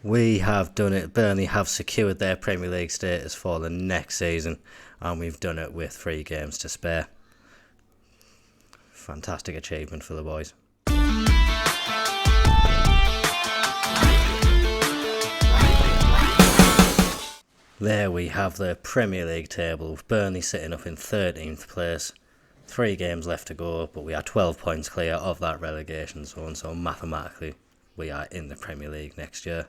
We have done it. Burnley have secured their Premier League status for the next season, and we've done it with 3 games to spare. Fantastic achievement for the boys. There we have the Premier League table, with Burnley sitting up in 13th place. 3 games left to go, but we are 12 points clear of that relegation zone, so mathematically we are in the Premier League next year.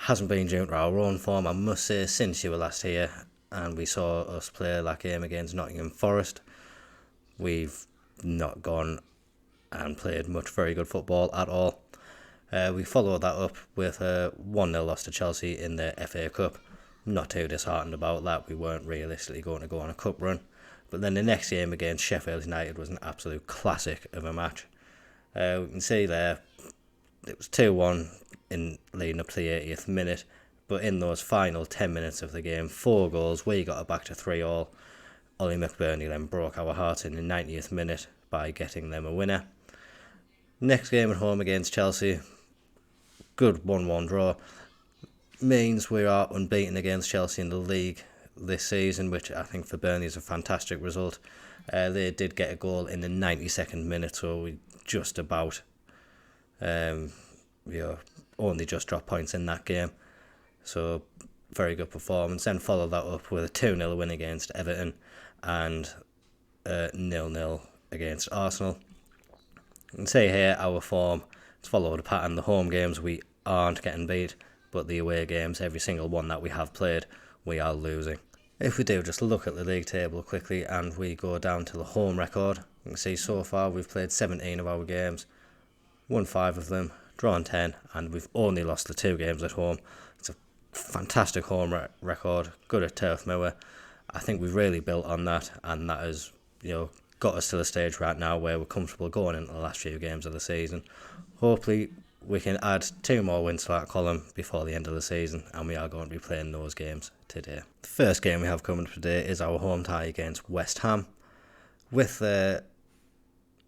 Hasn't been due to our own form, I must say, since you were last here and we saw us play that game against Nottingham Forest. We've not gone and played much very good football at all. We followed that up with a 1-0 loss to Chelsea in the FA Cup. Not too disheartened about that. We weren't realistically going to go on a cup run. But then the next game against Sheffield United was an absolute classic of a match. We can see there it was 2-1 in leading up to the 80th minute, but in those final 10 minutes of the game, 4 goals, we got it back to 3-3. Ollie McBurney then broke our hearts in the 90th minute by getting them a winner. Next game at home against Chelsea, good 1-1 draw, means we are unbeaten against Chelsea in the league this season, which I think for Burnley is a fantastic result. They did get a goal in the 92nd minute, so we just about only just dropped points in that game. So very good performance. Then followed that up with a 2-0 win against Everton and 0-0 against Arsenal. You can see here our form has followed a pattern. The home games we aren't getting beat, but the away games, every single one that we have played, we are losing. If we do just look at the league table quickly and we go down to the home record, you can see so far we've played 17 of our games, won 5 of them, drawn 10, and we've only lost the 2 games at home. It's a fantastic home record, good at Turf Moor. I think we've really built on that, and that has got us to the stage right now where we're comfortable going into the last few games of the season. Hopefully we can add 2 more wins to that column before the end of the season, and we are going to be playing those games today. The first game we have coming up today is our home tie against West Ham. With the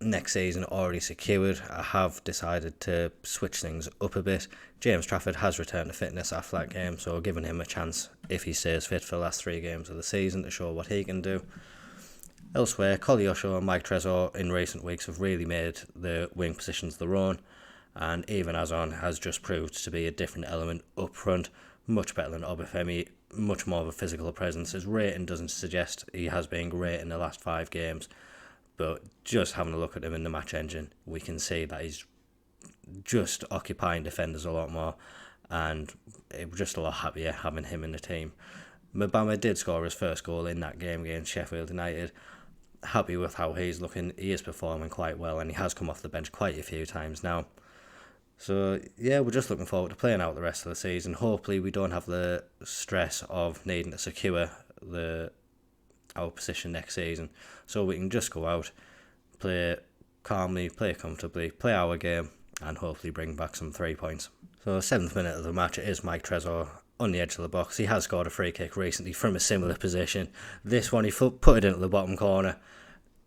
next season already secured, I have decided to switch things up a bit. James Trafford has returned to fitness after that game, so giving him a chance, if he stays fit for the last 3 games of the season, to show what he can do. Elsewhere, Koleosho and Mike Trezor in recent weeks have really made the wing positions their own, and even Azon has just proved to be a different element up front, much better than Obafemi, much more of a physical presence. His rating doesn't suggest he has been great in the last 5 games, but just having a look at him in the match engine, we can see that he's just occupying defenders a lot more, and we're just a lot happier having him in the team. Mbama did score his first goal in that game against Sheffield United. Happy with how he's looking. He is performing quite well, and he has come off the bench quite a few times now. So yeah, we're just looking forward to playing out the rest of the season. Hopefully we don't have the stress of needing to secure our position next season, so we can just go out, play calmly, play comfortably, play our game, and hopefully bring back some 3 points. So 7th minute of the match, it is Mike Trezor on the edge of the box. He has scored a free kick recently from a similar position. This one he put it into the bottom corner.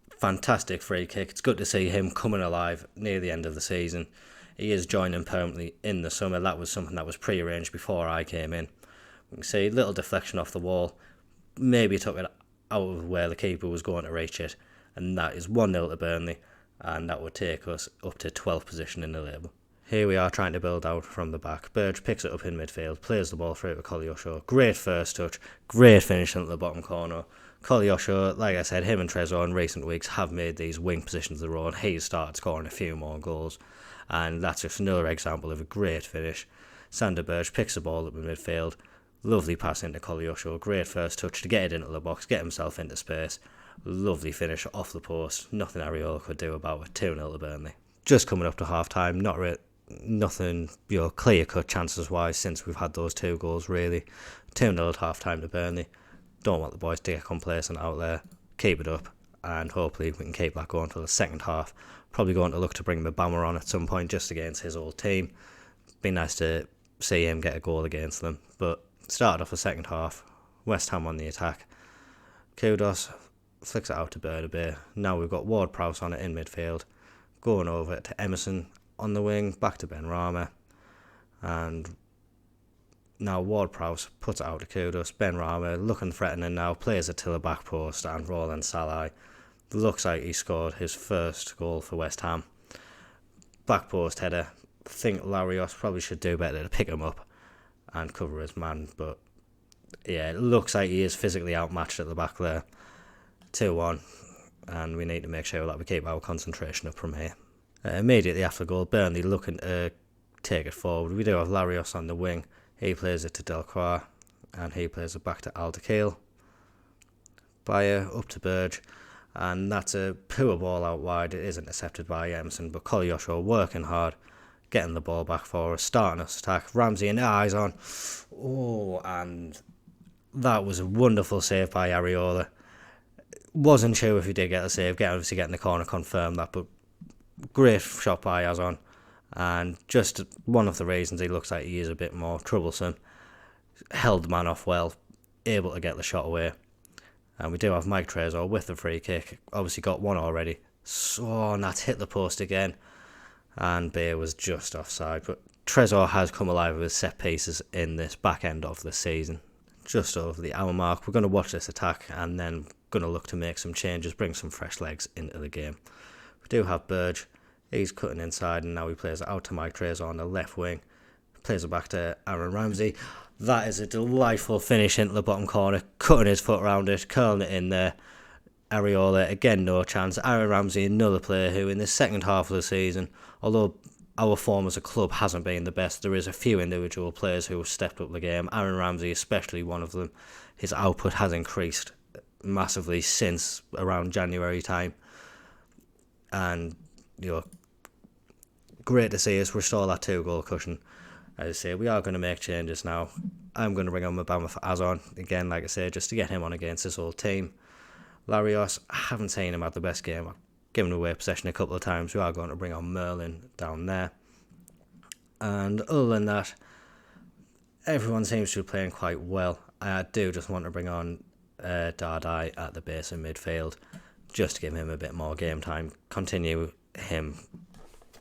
Fantastic free kick. It's good to see him coming alive near the end of the season. He is joining permanently in the summer. That was something that was pre-arranged before I came in. You can see a little deflection off the wall. Maybe took it out of where the keeper was going to reach it. And that is 1-0 to Burnley. And that would take us up to 12th position in the table. Here we are trying to build out from the back. Burge picks it up in midfield, plays the ball through to Koleosho. Great first touch, great finish into the bottom corner. Koleosho, like I said, him and Trezor in recent weeks have made these wing positions their own. He's started scoring a few more goals, and that's just another example of a great finish. Sander Burge picks the ball up in midfield. Lovely pass into Koleosho, great first touch to get it into the box, get himself into space. Lovely finish off the post. Nothing Ariola could do about it. 2-0 to Burnley. Just coming up to half time, nothing clear cut chances wise since we've had those 2 goals really. 2-0 at half time to Burnley. Don't want the boys to get complacent out there. Keep it up, and hopefully we can keep that going for the second half. Probably going to look to bring Mbama on at some point just against his old team. Be nice to see him get a goal against them. But started off the second half, West Ham on the attack. Kudos flicks it out to Bernabe. Now we've got Ward-Prowse on it in midfield, going over to Emerson on the wing, back to Ben Rama, And now Ward-Prowse puts it out to Kudus. Benrahma looking threatening now, plays it to the back post, and Roland Salai looks like he scored his first goal for West Ham. Back post header. I think Larios probably should do better to pick him up and cover his man, but yeah, it looks like he is physically outmatched at the back there. 2-1, and we need to make sure that we keep our concentration up from here. Immediately after goal, Burnley looking to take it forward. We do have Larios on the wing. He plays it to Delcroix, and he plays it back to Alderkiel. Bayer up to Burge, and that's a poor ball out wide. It is intercepted by Emerson, but Kolyosho working hard, getting the ball back for us, starting us attack. Ramsey and eyes on. Oh, and that was a wonderful save by Areola. Wasn't sure if he did get a save, obviously getting the corner confirmed that, but great shot by Azon. And just one of the reasons he looks like he is a bit more troublesome. Held the man off well, able to get the shot away. And we do have Mike Trezor with the free kick. Obviously got one already. So, and that's hit the post again. And Bayer was just offside. But Trezor has come alive with set pieces in this back end of the season. Just over the hour mark. We're going to watch this attack and then going to look to make some changes, bring some fresh legs into the game. We do have Burge. He's cutting inside, and now he plays it out to Mike Trezor on the left wing. Plays it back to Aaron Ramsey. That is a delightful finish into the bottom corner, cutting his foot around it, curling it in there. Areola, again, no chance. Aaron Ramsey, another player who in the second half of the season, although our form as a club hasn't been the best, there is a few individual players who have stepped up the game. Aaron Ramsey especially one of them. His output has increased massively since around January time. And, great to see us restore that 2-goal cushion. As I say, we are going to make changes now. I'm going to bring on Mabama for Azon, again, like I say, just to get him on against this whole team. Larios, I haven't seen him have the best game. I've given away possession a couple of times. We are going to bring on Merlin down there. And other than that, everyone seems to be playing quite well. I do just want to bring on Dardai at the base of midfield, just to give him a bit more game time, continue him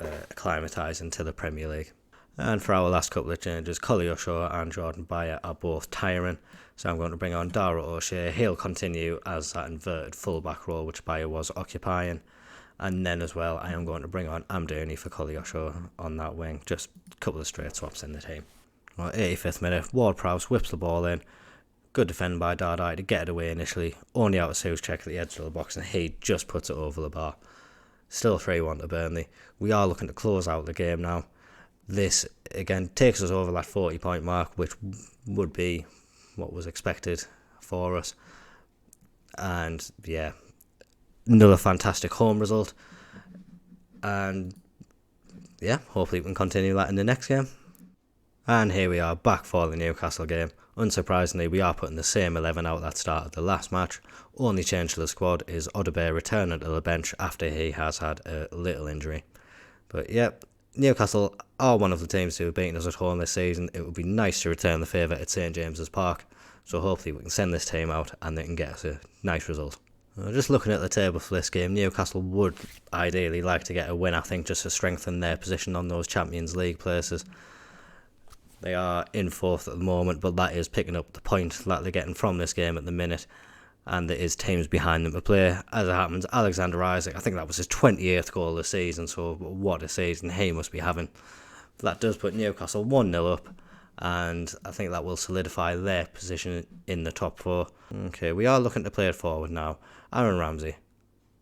acclimatising to the Premier League. And for our last couple of changes, Kolyosho and Jordan Bayer are both tiring, so I'm going to bring on Dara O'Shea. He'll continue as that inverted full-back role which Bayer was occupying, and then as well I am going to bring on Amdouni for Kolyosho on that wing. Just a couple of straight swaps in the team. Well, 85th minute, Ward-Prowse whips the ball in. Good defend by Dardai to get it away initially, only out of Souček at the edge of the box, and he just puts it over the bar. Still 3-1 to Burnley. We are looking to close out the game now. This, again, takes us over that 40-point mark, which would be what was expected for us. And, yeah, another fantastic home result. And, yeah, hopefully we can continue that in the next game. And here we are, back for the Newcastle game. Unsurprisingly, we are putting the same 11 out that started the last match. Only change to the squad is Odebear returning to the bench after he has had a little injury. But yep, Newcastle are one of the teams who have beaten us at home this season. It would be nice to return the favour at St James's Park. So hopefully we can send this team out and they can get us a nice result. Just looking at the table for this game, Newcastle would ideally like to get a win, I think, just to strengthen their position on those Champions League places. They are in 4th at the moment, but that is picking up the point that they're getting from this game at the minute. And there is teams behind them to play. As it happens, Alexander Isak, I think that was his 28th goal of the season, so what a season he must be having. That does put Newcastle 1-0 up, and I think that will solidify their position in the top 4. Okay, we are looking to play it forward now. Aaron Ramsey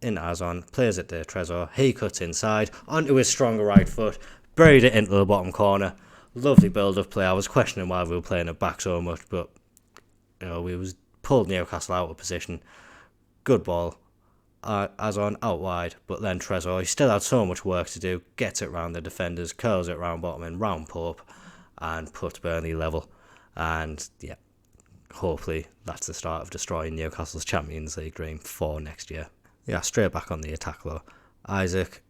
in Azon, plays it to Trezor. He cuts inside, onto his stronger right foot, buried it into the bottom corner. Lovely build-up play. I was questioning why we were playing it back so much, but we was pulled Newcastle out of position. Good ball. Azon out wide, but then Trezor, he still had so much work to do. Gets it round the defenders, curls it round bottom and round Pope, and puts Burnley level. And yeah, hopefully that's the start of destroying Newcastle's Champions League dream for next year. Yeah, straight back on the attack though. Isak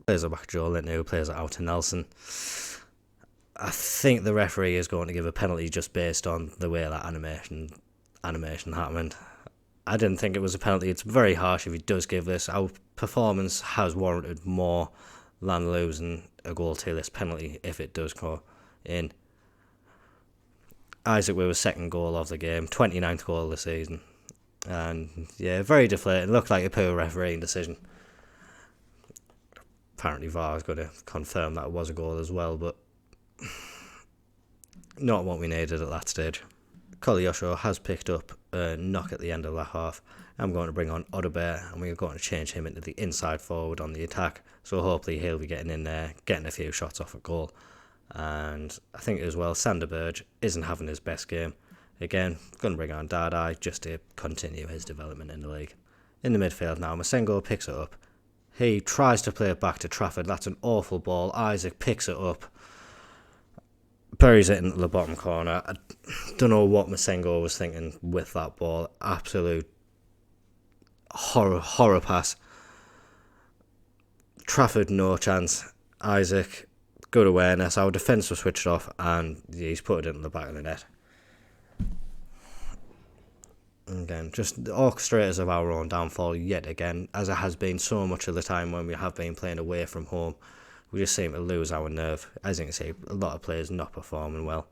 plays it back to Joe Linton, who plays it out to Nelson. I think the referee is going to give a penalty just based on the way that animation happened. I didn't think it was a penalty. It's very harsh if he does give this. Our performance has warranted more than losing a goal to this penalty if it does in. Isaac with his second goal of the game, 29th goal of the season. And yeah, very deflating. Looked like a poor refereeing decision. Apparently VAR is going to confirm that it was a goal as well, but not what we needed at that stage. Kolyosho has picked up a knock at the end of that half. I'm going to bring on Odobert, and we're going to change him into the inside forward on the attack. So hopefully he'll be getting in there, getting a few shots off a goal. And I think as well, Sander Berge isn't having his best game. Again, going to bring on Dardai just to continue his development in the league. In the midfield now, Masengo picks it up. He tries to play it back to Trafford. That's an awful ball. Isaac picks it up, buries it into the bottom corner. I don't know what Masengo was thinking with that ball. Absolute horror pass. Trafford, no chance. Isaac, good awareness. Our defence was switched off, and he's put it into the back of the net. Again, just the orchestrators of our own downfall yet again, as it has been so much of the time when we have been playing away from home. We just seem to lose our nerve. As you can see, a lot of players not performing well.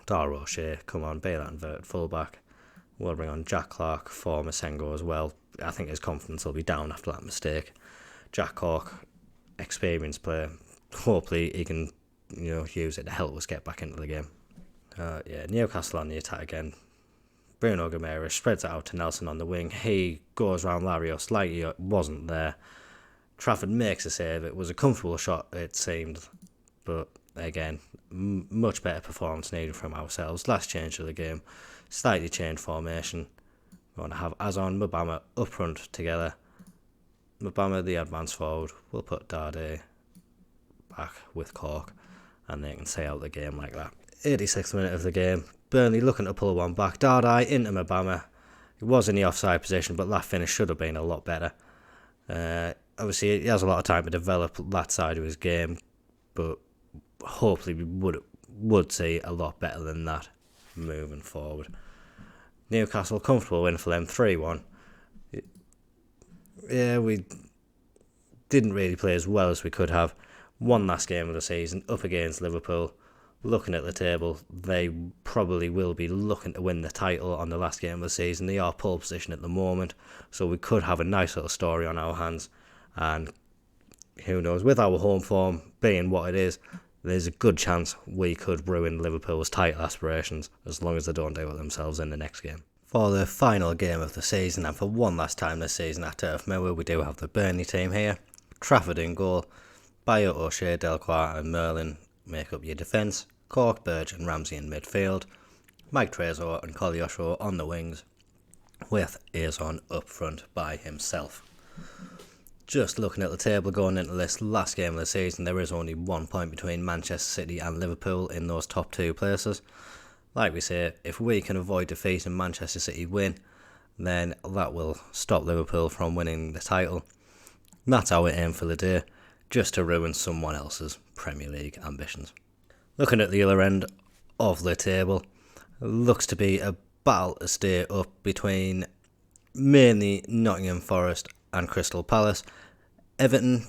Dara O'Shea, come on, be that inverted fullback. We'll bring on Jack Clark for Masengo as well. I think his confidence will be down after that mistake. Jack Cork, experienced player. Hopefully he can, use it to help us get back into the game. Newcastle on the attack again. Bruno Guimaraes spreads it out to Nelson on the wing. He goes round Larios like he wasn't there. Trafford makes a save. It was a comfortable shot, it seemed. But again, much better performance needed from ourselves. Last change of the game. Slightly changed formation. We're going to have Azon, Mabama up front together. Mabama, the advance forward. We'll put Dardai back with Cork. And they can stay out the game like that. 86th minute of the game. Burnley looking to pull one back. Dardai into Mabama. He was in the offside position, but that finish should have been a lot better. Obviously, he has a lot of time to develop that side of his game, but hopefully we would see a lot better than that moving forward. Newcastle, comfortable win for them, 3-1. Yeah, we didn't really play as well as we could have. One last game of the season, up against Liverpool. Looking at the table, they probably will be looking to win the title on the last game of the season. They are pole position at the moment, so we could have a nice little story on our hands. And who knows, with our home form being what it is, there's a good chance we could ruin Liverpool's title aspirations as long as they don't do it themselves in the next game. For the final game of the season, and for one last time this season at Turf Moor, we do have the Burnley team here. Trafford in goal. Bayo, O'Shea, Delcroix and Merlin make up your defence. Cork, Burge and Ramsey in midfield. Mike Trezor and Kolyosho on the wings, with Azon up front by himself. Just looking at the table going into this last game of the season, there is only 1 point between Manchester City and Liverpool in those top two places. Like we say, if we can avoid defeat and Manchester City win, then that will stop Liverpool from winning the title. And that's our aim for the day, just to ruin someone else's Premier League ambitions. Looking at the other end of the table, looks to be a battle to stay up between mainly Nottingham Forest and Crystal Palace. Everton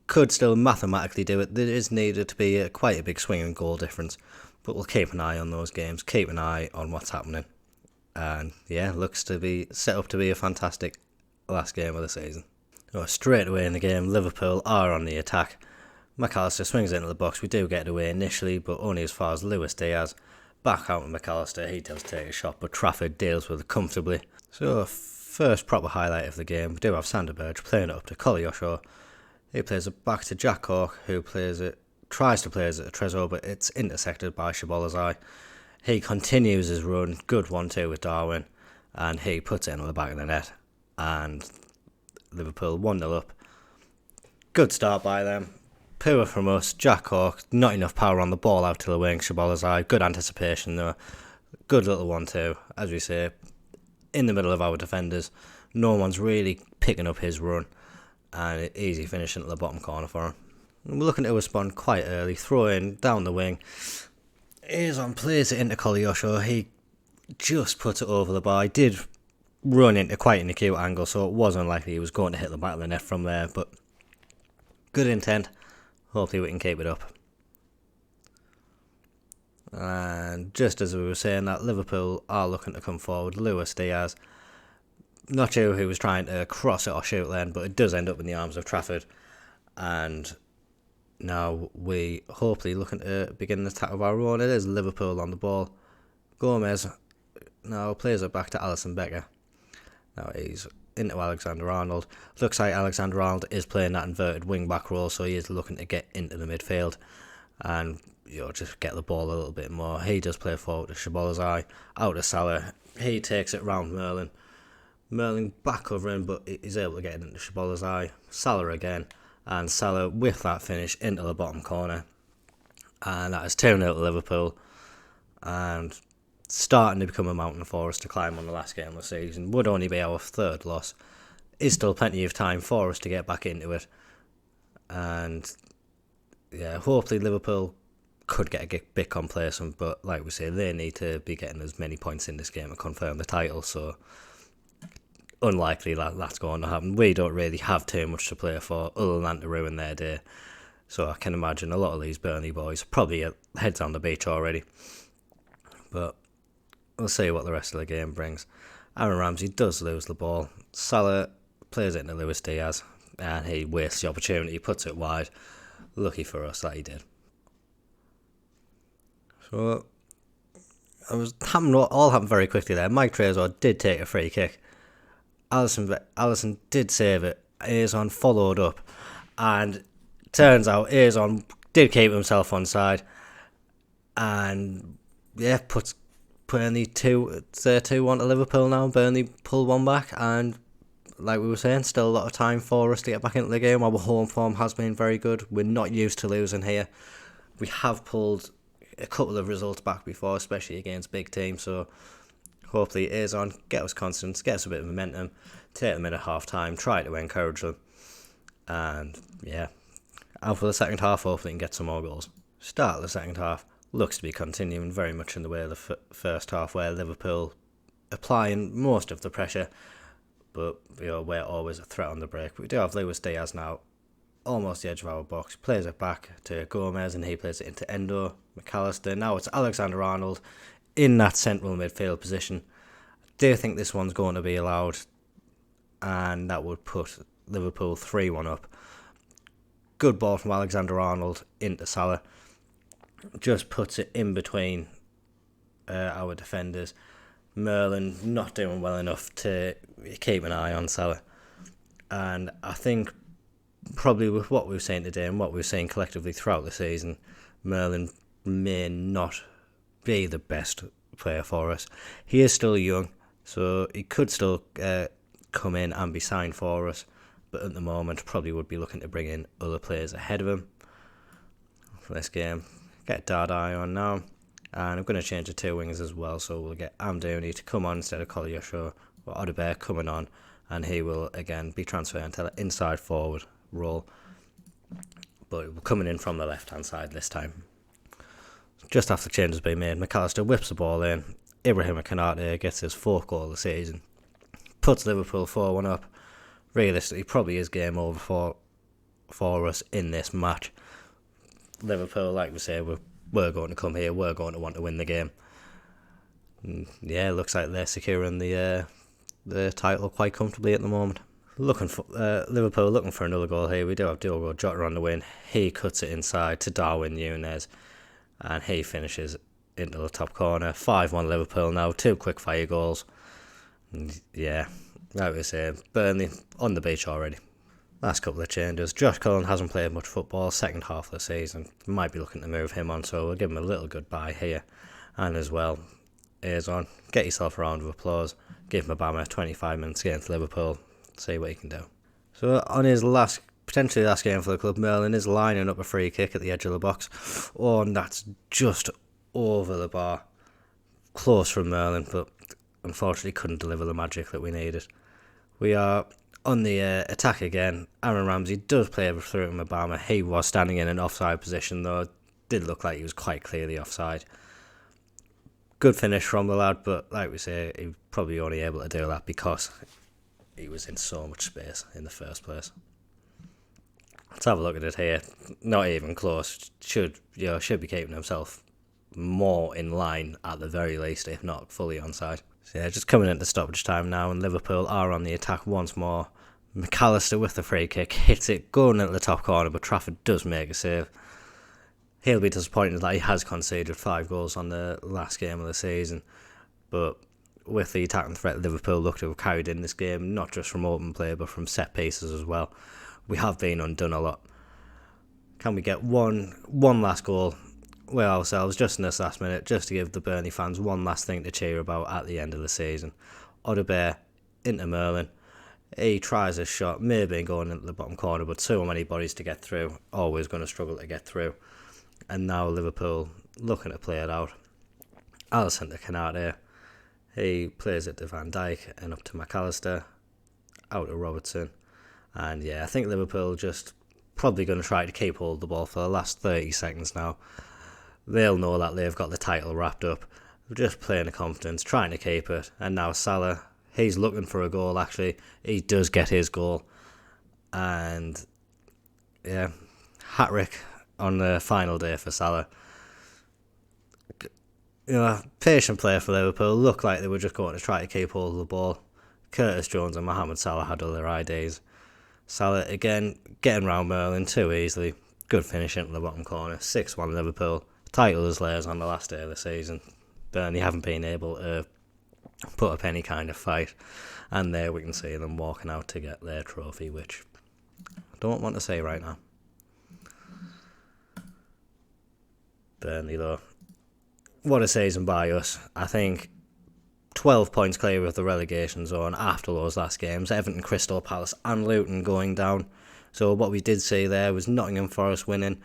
could still mathematically do it. There is needed to be quite a big swing in goal difference, but we'll keep an eye on those games, keep an eye on what's happening. And yeah, looks to be set up to be a fantastic last game of the season. Straight away in the game, Liverpool are on the attack. McAllister swings into the box. We do get it away initially, but only as far as Luis Diaz. Back out to McAllister, he does take a shot, but Trafford deals with it comfortably. So, first proper highlight of the game, we do have Sander Berge playing it up to Kolyosho. He plays it back to Jack Cork, who tries to play it to Trezor, but it's intersected by Shabalazai. He continues his run, good 1-2 with Darwin, and he puts it into the back of the net. And Liverpool 1-0 up. Good start by them. Poor from us. Jack Cork, not enough power on the ball out to the wing. Shabalazai, good anticipation though. Good little 1-2, as we say, in the middle of our defenders. No one's really picking up his run, and easy finish into the bottom corner for him. We're looking to respond quite early, throw in down the wing. Azon plays it into Kolyosho. He just puts it over the bar. He did run into quite an acute angle, so it was unlikely he was going to hit the back of the net from there, but good intent. Hopefully we can keep it up. And just as we were saying that, Liverpool are looking to come forward. Luis Diaz, not sure who was trying to cross it or shoot then, but it does end up in the arms of Trafford. And now we hopefully looking to begin the attack of our own. It is Liverpool on the ball. Gomez now plays it back to Alisson Becker. Now he's into Alexander-Arnold. Looks like Alexander-Arnold is playing that inverted wing-back role, so he is looking to get into the midfield and just get the ball a little bit more. He does play forward to Szoboszlai, out to Salah. He takes it round Merlin. Merlin back covering, but he's able to get it into Szoboszlai. Salah again, and Salah with that finish into the bottom corner. And that is 2-0 to Liverpool, and starting to become a mountain for us to climb on the last game of the season. Would only be our third loss. Is still plenty of time for us to get back into it. And yeah, hopefully Liverpool could get a bit complacent, but like we say, they need to be getting as many points in this game to confirm the title, so unlikely that's going to happen. We don't really have too much to play for other than to ruin their day, so I can imagine a lot of these Burnley boys probably heads on the beach already. But we'll see what the rest of the game brings. Aaron Ramsey does lose the ball. Salah plays it into Luis Diaz, and he wastes the opportunity, puts it wide. Lucky for us that he did. So, all happened very quickly there. Mike Trezor did take a free kick. Alisson did save it. Azon followed up, and turns out Azon did keep himself onside, and yeah, puts Burnley 2-1 to Liverpool now. Burnley pull one back, and like we were saying, still a lot of time for us to get back into the game. Our home form has been very good. We're not used to losing here. We have pulled a couple of results back before, especially against big teams, so hopefully Azon get us confidence, get us a bit of momentum, take them in at half time, try to encourage them, and yeah, out for the second half, hopefully we can get some more goals. Start of the second half looks to be continuing very much in the way of the first half, where Liverpool applying most of the pressure, but we're always a threat on the break. We do have Luis Diaz now, almost the edge of our box, plays it back to Gomez, and he plays it into Endo, McAllister. Now it's Alexander-Arnold in that central midfield position. I do think this one's going to be allowed, and that would put Liverpool 3-1 up. Good ball from Alexander-Arnold into Salah. Just puts it in between our defenders. Merlin not doing well enough to keep an eye on Salah. And I think probably with what we've seen today and what we've seen collectively throughout the season, Merlin may not be the best player for us. He is still young, so he could still come in and be signed for us, but at the moment probably would be looking to bring in other players ahead of him for this game. Get Dardai on now, and I'm going to change the two wingers as well, so we'll get Amdouni to come on instead of Kolyosho, or Odobert coming on, and he will again be transferred into the inside forward role, but coming in from the left hand side this time. Just after the change has been made, McAllister whips the ball in. Ibrahima Konate gets his fourth goal of the season, puts Liverpool 4-1 up. Realistically, probably is game over for us in this match. Liverpool, like we say, we're going to come here, we're going to want to win the game. And yeah, looks like they're securing the title quite comfortably at the moment. Liverpool looking for another goal here. We do have Diogo Jota on the win. He cuts it inside to Darwin Núñez, and he finishes into the top corner. 5-1 Liverpool now, 2 quick fire goals. And yeah, like we say, Burnley on the beach already. Last couple of changes. Josh Cullen hasn't played much football second half of the season. Might be looking to move him on, so we'll give him a little goodbye here. And as well, Azon, get yourself a round of applause. Give Mabama 25 minutes against Liverpool. See what he can do. So on his potentially last game for the club, Merlin is lining up a free kick at the edge of the box. Oh, and that's just over the bar. Close from Merlin, but unfortunately couldn't deliver the magic that we needed. We are on the attack again. Aaron Ramsey does play through Mabama. He was standing in an offside position, though. It did look like he was quite clearly offside. Good finish from the lad, but like we say, he probably only able to do that because he was in so much space in the first place. Let's have a look at it here. Not even close. Should be keeping himself more in line at the very least, if not fully onside. So yeah, just coming into stoppage time now, and Liverpool are on the attack once more. McAllister with the free kick hits it going into the top corner, but Trafford does make a save. He'll be disappointed that he has conceded 5 goals on the last game of the season, but with the attacking threat Liverpool look to have carried in this game, not just from open play but from set pieces as well, we have been undone a lot. Can we get one last goal with ourselves just in this last minute, just to give the Burnley fans one last thing to cheer about at the end of the season? Odegaard into Merlin. He tries a shot, maybe going into the bottom corner, but so many bodies to get through, always going to struggle to get through. And now Liverpool looking to play it out. Alisson to Konate. He plays it to Van Dijk and up to McAllister, out to Robertson. And yeah, I think Liverpool just probably going to try to keep hold of the ball for the last 30 seconds now. They'll know that they've got the title wrapped up. They're just playing the confidence, trying to keep it. And now Salah, he's looking for a goal actually. He does get his goal. And yeah, hat-trick on the final day for Salah. Patient player for Liverpool. Looked like they were just going to try to keep hold of the ball. Curtis Jones and Mohamed Salah had other ideas. Salah again getting round Merlin too easily. Good finish into the bottom corner. 6-1 Liverpool. Title is theirs on the last day of the season. Burnley haven't been able to put up any kind of fight, and there we can see them walking out to get their trophy, which I don't want to say right now. Burnley though, what a season by us. I think 12 points clear of the relegation zone after those last games. Everton, Crystal Palace and Luton going down. So what we did see there was Nottingham Forest winning.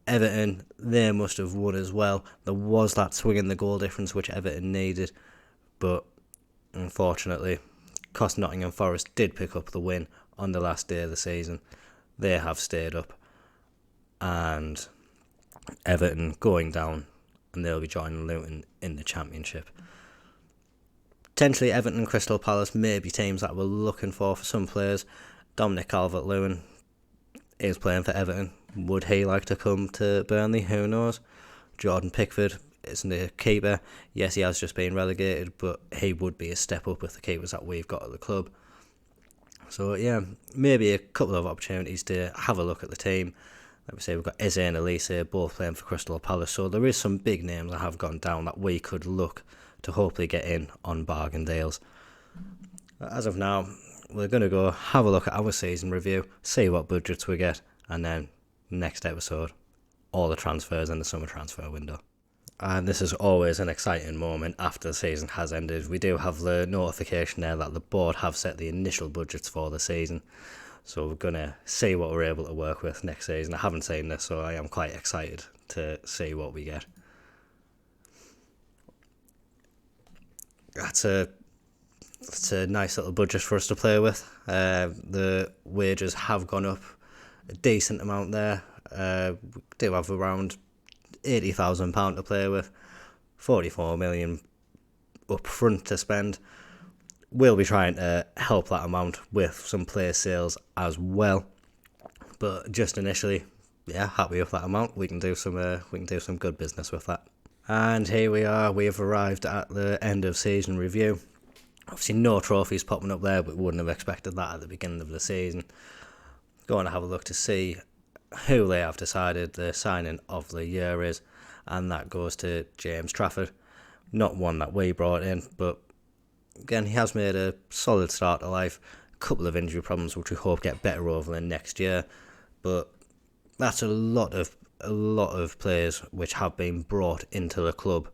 Everton, they must have won as well. There was that swing in the goal difference which Everton needed, but unfortunately because Nottingham Forest did pick up the win on the last day of the season, they have stayed up, and Everton going down, and they'll be joining Luton in the Championship. Potentially Everton and Crystal Palace may be teams that we're looking for some players. Dominic Calvert-Lewin is playing for Everton. Would he like to come to Burnley? Who knows? Jordan Pickford isn't a keeper. Yes, he has just been relegated, but he would be a step up with the keepers that we've got at the club. So yeah, maybe a couple of opportunities to have a look at the team. Like we say, we've got Eze and Elise both playing for Crystal Palace, so there is some big names that have gone down that we could look to hopefully get in on bargain deals. As of now, we're going to go have a look at our season review, see what budgets we get, and then next episode, all the transfers in the summer transfer window. And this is always an exciting moment after the season has ended. We do have the notification there that the board have set the initial budgets for the season, so we're going to see what we're able to work with next season. I haven't seen this, so I am quite excited to see what we get. That's a nice little budget for us to play with. The wages have gone up a decent amount there. We do have around £80,000 to play with, 44 million up front to spend. We'll be trying to help that amount with some player sales as well, but just initially, yeah, happy with that amount. We can do some good business with that. And here we are. We have arrived at the end of season review. Obviously, no trophies popping up there, but we wouldn't have expected that at the beginning of the season. Going to have a look to see who they have decided the signing of the year is, and that goes to James Trafford. Not one that we brought in, but again, he has made a solid start to life. A couple of injury problems which we hope get better over the next year, but that's a lot of players which have been brought into the club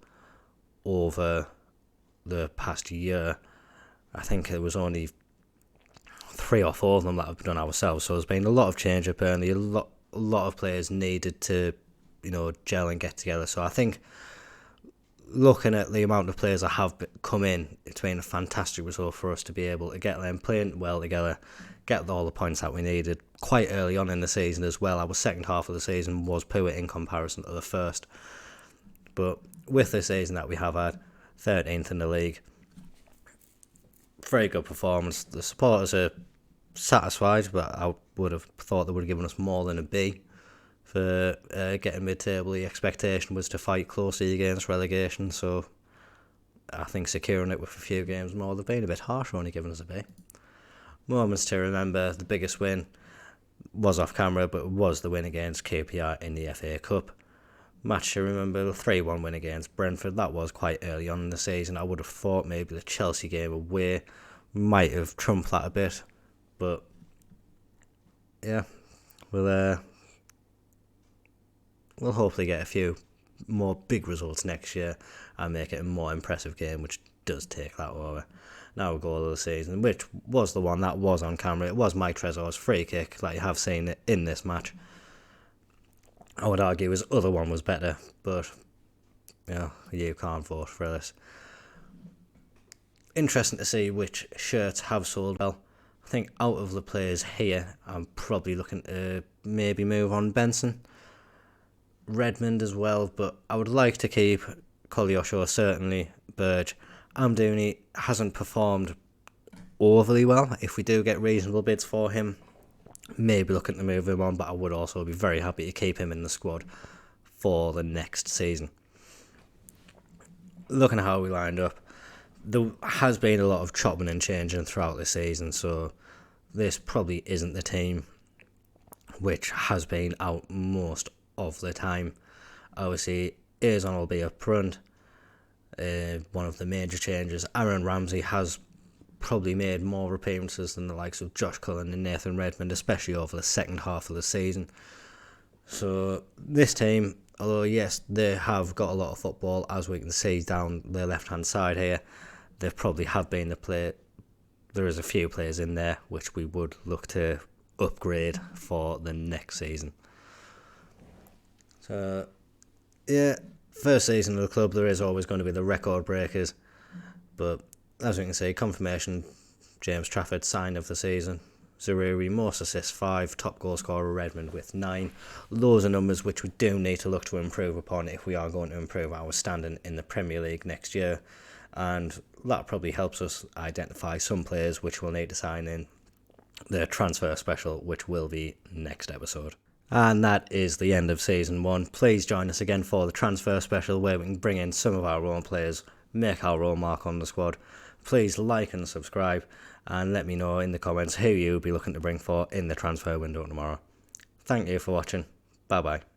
over the past year. I think it was only 3 or 4 of them that have done ourselves, so there's been a lot of change at Burnley. A lot of players needed to, gel and get together. So I think looking at the amount of players that have come in, it's been a fantastic result for us to be able to get them playing well together, get all the points that we needed quite early on in the season as well. Our second half of the season was poor in comparison to the first, but with the season that we have had, 13th in the league, very good performance. The supporters are satisfied, but I would have thought they would have given us more than a B. for getting mid-table. The expectation was to fight closely against relegation, so I think securing it with a few games more, they've been a bit harsh, only giving us a B. Moments to remember, the biggest win was off camera, but it was the win against KPR in the FA Cup. Match to remember, the 3-1 win against Brentford. That was quite early on in the season. I would have thought maybe the Chelsea game away might have trumped that a bit, but yeah, we'll hopefully get a few more big results next year and make it a more impressive game, which does take that over. Now we'll go to the season, which was the one that was on camera. It was Mike Tresor's free kick, like you have seen it in this match. I would argue his other one was better, but you can't vote for this. Interesting to see which shirts have sold well. I think out of the players here, I'm probably looking to maybe move on Benson. Redmond as well, but I would like to keep Koleosho, certainly. Burge. Amdouni hasn't performed overly well. If we do get reasonable bids for him, maybe looking to move him on, but I would also be very happy to keep him in the squad for the next season. Looking at how we lined up, there has been a lot of chopping and changing throughout the season, so this probably isn't the team which has been out most of the time. Obviously, Azon will be up front. One of the major changes, Aaron Ramsey has probably made more appearances than the likes of Josh Cullen and Nathan Redmond, especially over the second half of the season. So this team, although yes, they have got a lot of football, as we can see down the left-hand side here, they probably have been the play. There is a few players in there which we would look to upgrade for the next season. So, yeah, first season of the club, there is always going to be the record breakers, but as we can see, confirmation, James Trafford, sign of the season. Zuriri, most assists 5, top goal scorer Redmond with 9. Loads of numbers which we do need to look to improve upon if we are going to improve our standing in the Premier League next year, and that probably helps us identify some players which we'll need to sign in the transfer special, which will be next episode. And that is the end of season 1. Please join us again for the transfer special, where we can bring in some of our own players, make our own mark on the squad. Please like and subscribe, and let me know in the comments who you'll be looking to bring for in the transfer window tomorrow. Thank you for watching. Bye bye.